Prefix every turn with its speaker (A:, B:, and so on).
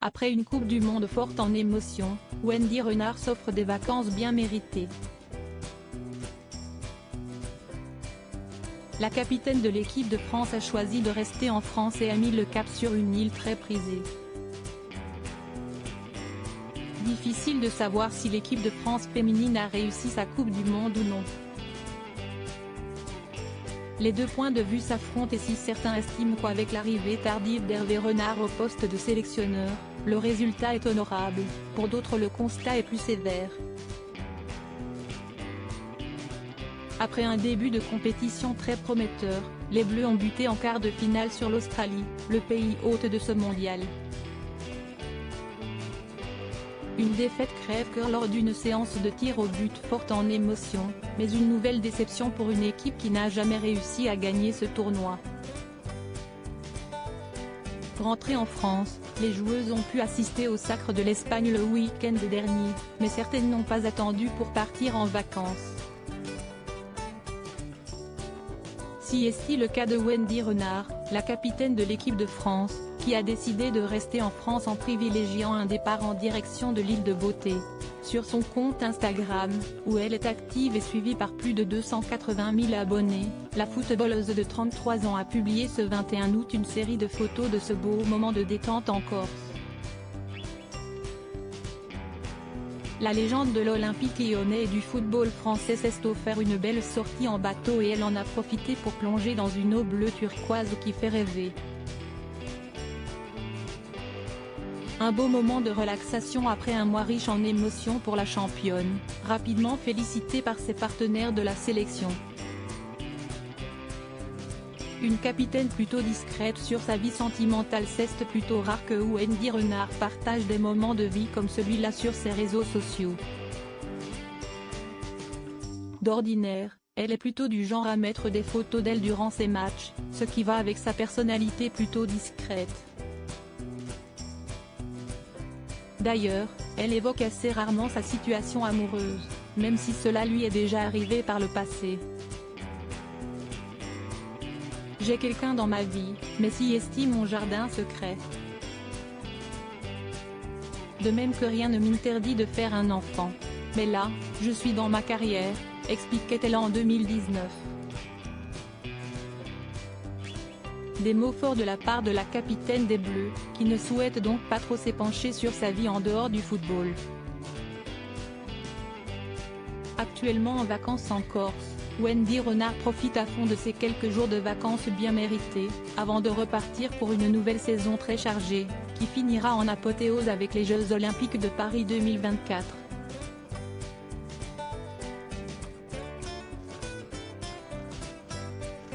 A: Après une Coupe du Monde forte en émotions, Wendy Renard s'offre des vacances bien méritées. La capitaine de l'équipe de France a choisi de rester en France et a mis le cap sur une île très prisée. Difficile de savoir si l'équipe de France féminine a réussi sa Coupe du Monde ou non. Les deux points de vue s'affrontent et si certains estiment qu'avec l'arrivée tardive d'Hervé Renard au poste de sélectionneur, le résultat est honorable, pour d'autres le constat est plus sévère. Après un début de compétition très prometteur, les Bleus ont buté en quart de finale sur l'Australie, le pays hôte de ce mondial. Une défaite crève-cœur lors d'une séance de tir au but forte en émotion, mais une nouvelle déception pour une équipe qui n'a jamais réussi à gagner ce tournoi. Rentrées en France, les joueuses ont pu assister au Sacre de l'Espagne le week-end dernier, mais certaines n'ont pas attendu pour partir en vacances. Si est-il le cas de Wendy Renard, la capitaine de l'équipe de France, qui a décidé de rester en France en privilégiant un départ en direction de l'île de Beauté. Sur son compte Instagram, où elle est active et suivie par plus de 280 000 abonnés, la footballeuse de 33 ans a publié ce 21 août une série de photos de ce beau moment de détente en Corse. La légende de l'Olympique lyonnais et du football français s'est offert une belle sortie en bateau et elle en a profité pour plonger dans une eau bleue turquoise qui fait rêver. Un beau moment de relaxation après un mois riche en émotions pour la championne, rapidement félicitée par ses partenaires de la sélection. Une capitaine plutôt discrète sur sa vie sentimentale, c'est plutôt rare que Wendy Renard partage des moments de vie comme celui-là sur ses réseaux sociaux. D'ordinaire, elle est plutôt du genre à mettre des photos d'elle durant ses matchs, ce qui va avec sa personnalité plutôt discrète. D'ailleurs, elle évoque assez rarement sa situation amoureuse, même si cela lui est déjà arrivé par le passé. J'ai quelqu'un dans ma vie, mais si estime mon jardin secret. De même que rien ne m'interdit de faire un enfant. Mais là, je suis dans ma carrière, expliquait-elle en 2019. Des mots forts de la part de la capitaine des Bleus, qui ne souhaite donc pas trop s'épancher sur sa vie en dehors du football. Actuellement en vacances en Corse, Wendy Renard profite à fond de ses quelques jours de vacances bien méritées, avant de repartir pour une nouvelle saison très chargée, qui finira en apothéose avec les Jeux Olympiques de Paris 2024.